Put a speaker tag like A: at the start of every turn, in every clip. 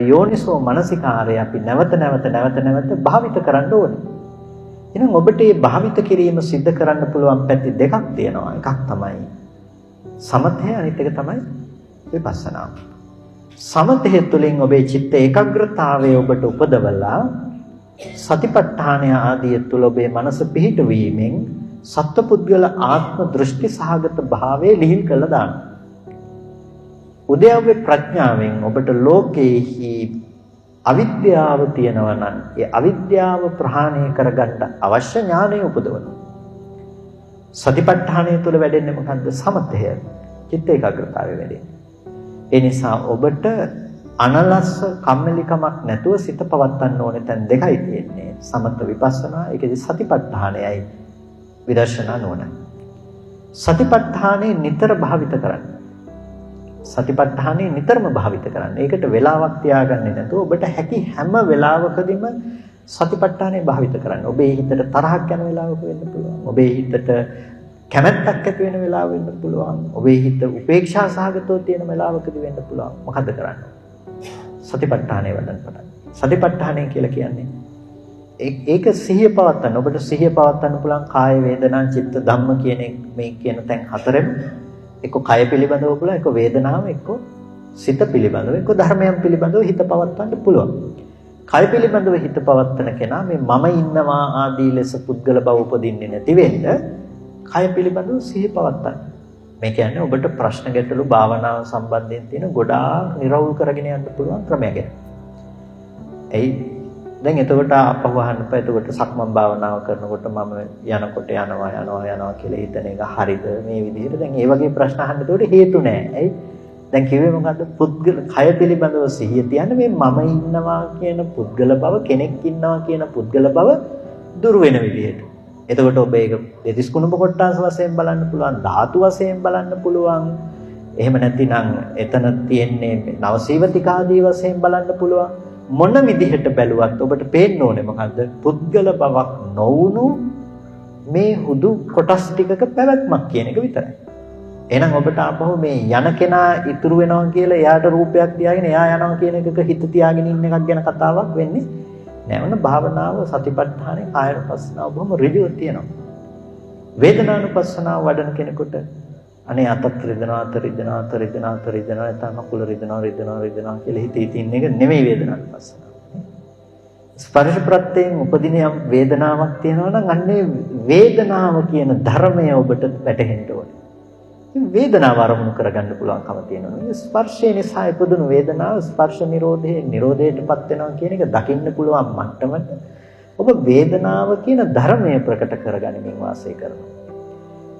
A: යෝනිසෝ මනසිකාරය අපි නැවත නැවත භාවිත කරන්න ඕනේ. එහෙනම් ඔබට මේ භාවිත කිරීම සිද්ධ කරන්න පුළුවන් පැති දෙකක් තියෙනවා. එකක් තමයි සමතය, අනිත් එක තමයි විපස්සනාව. සමතය තුළින් ඔබේ චිත්ත ඒකාග්‍රතාවය ඔබට උපදවලා සතිපට්ඨානය ආදී තුළ ඔබේ මනස පිහිටවීමෙන් සත්පුද්ගල ආත්ම දෘෂ්ටි සහගත භාවයේ ලිහිල් කළා දාන්න. උද්‍යව්‍ය ප්‍රඥාවෙන් ඔබට ලෝකේහි අවිද්‍යාව තියෙනවා නම් ඒ අවිද්‍යාව ප්‍රහාණය කරගන්න අවශ්‍ය ඥානය උපදවනවා. සතිපට්ඨානය තුළ වැඩෙන්නේ මොකද්ද? සමතය. චිත්ත ඒකාග්‍රතාවය වැඩෙන්නේ. ඒ නිසා ඔබට අනලස්ස කම්මැලිකමක් නැතුව සිත පවත්වන්න ඕනේ තැන් දෙකයි තියෙන්නේ. සමත විපස්සනා, ඒකෙදි සතිපට්ඨානයයි විදර්ශනා නෝනයි. සතිපට්ඨානේ නිතර භාවිත කරන්න. සතිපට්ඨානේ නිතරම භාවිත කරන්න. ඒකට වෙලාවක් තියාගන්නේ නැතුව ඔබට හැකි හැම වෙලාවකදීම සතිපට්ඨානේ භාවිත කරන්න. ඔබේ හිතට තරහක් යන වෙලාවක වෙන්න පුළුවන්. ඔබේ හිතට කැමැත්තක් ඇති වෙන වෙලාව වෙන්න පුළුවන්. ඔබේ හිත උපේක්ෂා සහගතව තියෙන වෙලාවකදී වෙන්න පුළුවන්. මොකද කරන්නේ? සතිපට්ඨානේ වඩන්න පටන්. සතිපට්ඨානේ කියලා කියන්නේ ඒක සිහිය පවත්වන්න. ඔබට සිහිය පවත්වන්න පුළුවන් කාය වේදනා චිත්ත ධම්ම කියන මේ කියන තැන් හතරෙම එක්ක කය පිළිබඳව පුළුවන්, එක්ක වේදනාව, එක්ක සිත පිළිබඳව, එක්ක ධර්මයන් පිළිබඳව හිත පවත්වන්න පුළුවන්. කය පිළිබඳව හිත පවත්වන කෙනා මේ මම ඉන්නවා ආදී ලෙස පුද්ගල බව උපදින්නේ නැති වෙන්න කය පිළිබඳව සිහිය පවත්වන්න. මේ කියන්නේ ඔබට ප්‍රශ්න ගැටලු භාවනාව සම්බන්ධයෙන් තියෙන ගොඩාක් නිරවුල් කරගෙන යන්න පුළුවන් ක්‍රමයක්. එයි දැන් එතකොට අපව අහන්න බෑ. එතකොට සක්මන් භාවනාව කරනකොට මම යනකොට යනවා කියලා හිතන එක හරිද මේ විදිහට? දැන් ඒ වගේ ප්‍රශ්න අහන්න එතකොට හේතු නැහැ. ඇයි? දැන් කිව්වේ මොකද්ද? පුද්ගල කය පිළිබඳව සිහිය තියන්න මේ මම ඉන්නවා කියන පුද්ගල බව, කෙනෙක් ඉන්නවා කියන පුද්ගල බව දුර වෙන විදිහට. එතකොට ඔබ ඒක දෙතිස් කුණුඹ කොටස් වශයෙන් බලන්න පුළුවන්, ධාතු වශයෙන් බලන්න පුළුවන්. එහෙම නැතිනම් එතන තියෙන්නේ නවසීවතිකාදී වශයෙන් බලන්න පුළුවන්. මොන විදිහට බැලුවත් ඔබට පේන්න ඕනේ මොකද්ද? පුද්ගල බවක් නොවුණු මේ හුදු කොටස් ටිකක පැවැත්මක් කියන එක විතරයි. එහෙනම් ඔබට ආපහු මේ යන කෙනා ඉතුරු වෙනවා කියලා එයාට රූපයක් තියාගෙන එයා යනවා කියන එකක හිත තියාගෙන ඉන්න එකක් ගැන කතාවක් වෙන්නේ නැහැ. භාවනාව සතිපට්ඨානේ කායනුපස්සනාව බොහොම ඍජුව තියෙනවා. වේදනානුපස්සනාව වඩන කෙනෙකුට අනේ අතත් රිදෙනවා නැත්නම් අකුල රිදෙනවා කියලා හිතින් එක නෙමෙයි වේදනානුපස්සනාව. ස්පර්ශ ප්‍රත්‍යයෙන් උපදින යම් වේදනාවක් තියෙනවා නම් අන්නේ වේදනාව කියන ධර්මය ඔබට වැටහෙන්න ඕනේ. වේදනාව අරමුණු කරගන්න පුළුවන්කම තියෙනවා. ස්පර්ශය නිසා ඉපදුණු වේදනාව ස්පර්ශ නිරෝධයටපත් වෙනවා කියන එක දකින්න පුළුවන් මට්ටමට ඔබ වේදනාව කියන ධර්මය ප්‍රකට කරගනිමින් වාසය කරනවා.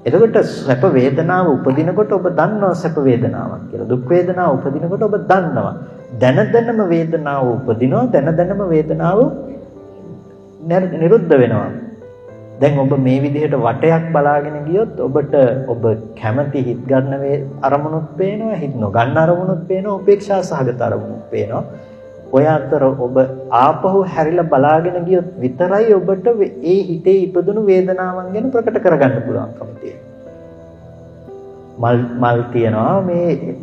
A: එතකොට සැප වේදනාව උපදිනකොට ඔබ දන්නවා සැප වේදනාවක් කියලා. දුක් වේදනාව උපදිනකොට ඔබ දන්නවා. දැනම වේදනාව උපදිනවා, දැනම වේදනාව නිරුද්ධ වෙනවා. දැන් ඔබ මේ විදිහට වටයක් බලාගෙන ගියොත් ඔබට ඔබ කැමති හිත ගන්න අරමුණුත් පේනවා, හිත නොගන්න අරමුණුත් පේනවා, උපේක්ෂා සහගත අරමුණුත් පේනවා. ඔය අතර ඔබ ආපහු හැරිලා බලාගෙන ගියොත් විතරයි ඔබට ඒ හිතේ ඉපදුණු වේදනාවන් ගැන ප්‍රකට කරගන්න පුළුවන්කම තියෙන්නේ. මල් තියනවා, මේ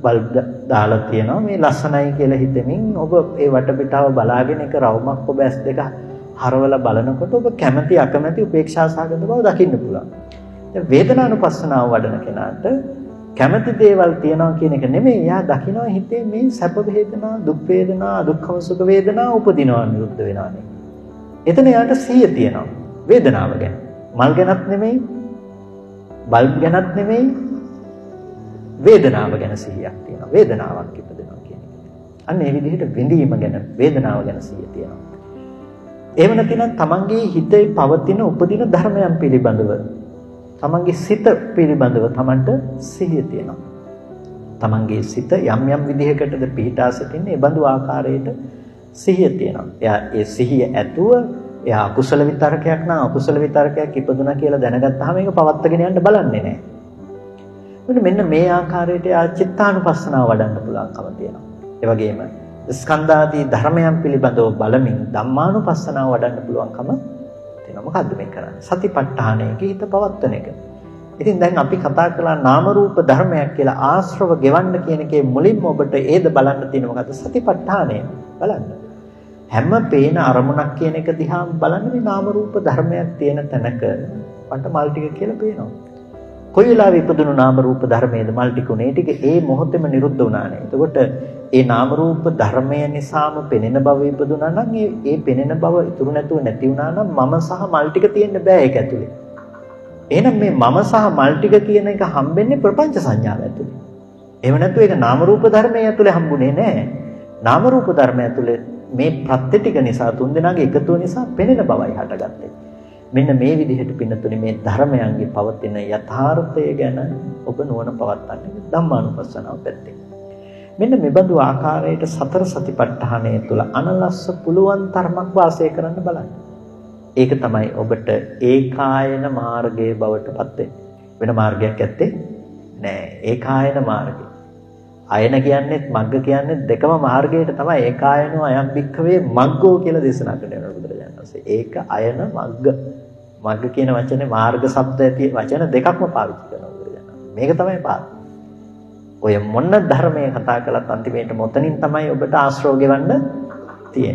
A: බල්බ් දාලා තියනවා, මේ ලස්සනයි කියලා හිතමින් ඔබ ඒ වටපිටාව බලාගෙන එක රවුමක් ඔබ ඇස් දෙක හරවලා බලනකොට ඔබ කැමැති අකමැති උපේක්ෂා සහගත බව දකින්න පුළුවන්. දැන් වේදනානුපස්සනාව වඩන කෙනාට කැමැති දේවල් තියනවා කියන එක නෙමෙයි. එයා දකිනවා හිතේ මේ සැප වේදනා, දුක් වේදනා, දුක්ඛම සුඛ වේදනා උපදිනවා, නිරුද්ධ වෙනවා නේ. එතන එයාට සිහිය තියෙනවා වේදනාව ගැන. මල් ගැනත් නෙමෙයි, බල්බ් ගැනත් නෙමෙයි, වේදනාව ගැන සිහියක් තියෙනවා. වේදනාවක් ඉපදෙනවා කියන එක. අන්න ඒ විදිහට විඳීම ගැන, වේදනාව ගැන සිහිය තියෙනවා. එහෙම නැතිනම් තමන්ගේ හිතේ පවතින උපදින ධර්මයන් පිළිබඳව, තමන්ගේ සිත පිළිබඳව තමන්ට සිහිය තියෙනවා. තමන්ගේ සිත යම් විදිහකටද පිහිටා සිටින්නේ, ඒ බඳු ආකාරයට සිහිය තියෙනවා. එයා ඒ සිහිය ඇතුව එයා අකුසල විතරකයක් නම් අකුසල විතරකයක් ඉපදුනා කියලා දැනගත්තාම ඒක පවත්වාගෙන යන්න බලන්නේ නැහැ. මෙන්න මේ ආකාරයට එයා චිත්තානුපස්සනාව වඩන්න පුළුවන්කම තියෙනවා. ඒ වගේම ස්කන්ධාදී ධර්මයන් පිළිබඳව බලමින් ධම්මානුපස්සනාව වඩන්න පුළුවන්කම තියෙනවා. මොකද්ද මේ කරන්නේ? සතිපට්ඨානයේ හිත පවත්වන එක. ඉතින් දැන් අපි කතා කළා නාම රූප ධර්මයක් කියලා ආශ්‍රව ගෙවන්න කියන එකේ මුලින්ම ඔබට ඒද බලන්න තියෙන මොකද්ද? සතිපට්ඨානය. බලන්න. හැම පේන අරමුණක් කියන එක දිහා බලන්න මේ නාම රූප ධර්මයක් තියෙන තැනක මට මල් ටික කියලා පේනවා. කොයි වෙලාවෙ ඉපදුණු නාම රූප ධර්මයේද මල් ටික උනේ? ටික ඒ මොහොතේම නිරුද්ධ වුණානේ. එතකොට ඒ නාම රූප ධර්මය නිසාම පෙනෙන බව ඉපදුණා නම් ඒ පෙනෙන බව ඉතුරු නැතුව නැති වුණා නම් මම සහ මල් ටික තියෙන්න බෑ ඒක ඇතුලේ. එහෙනම් මේ මම සහ මල් ටික කියන එක හම්බෙන්නේ ප්‍රපංච සංඥාව ඇතුලේ. එහෙම නැත්නම් ඒක නාම රූප ධර්මයේ ඇතුලේ හම්බුනේ නෑ. නාම රූප ධර්මය ඇතුලේ මේ ප්‍රත්‍ය ටික නිසා තුන්දෙනාගේ එකතුව නිසා පෙනෙන බවයි හටගත්තේ. මෙන්න මේ විදිහට පින්නතුනි මේ ධර්මයන්ගේ පවතින යථාර්ථය ගැන ඔබ නුවණ පවත්වන්නේ ධම්මානුපස්සනාව පැත්තෙන්. මෙන්න මෙබඳු ආකාරයට සතර සතිපට්ඨානය තුළ අනලස්ස පුළුවන් තරමක් වාසය කරන්න බලන්න. ඒක තමයි ඔබට ඒකායන මාර්ගයේ බවට පත් වෙන්නේ. වෙන මාර්ගයක් ඇත්තේ නෑ. ඒකායන මාර්ගය. අයන කියන්නේත් මග්ග කියන්නේත් දෙකම මාර්ගයට තමයි. ඒකායනෝ අයම් භික්ඛවේ මග්ගෝ කියලා දේශනා කරනවා බුදුරජාණන් වහන්සේ. ඒක අයන මග්ග. මග්ග කියන වචනේ මාර්ග શબ્ද ඇති වචන දෙකක්ම පාවිච්චි කරනවා බුදුරජාණන්. මේක තමයි පාඩම. ඔය මොන ධර්මයේ කතා කළත් අන්තිමේට මොතනින් තමයි ඔබට ආශ්‍රව ගෙවන්න තියෙන්නේ.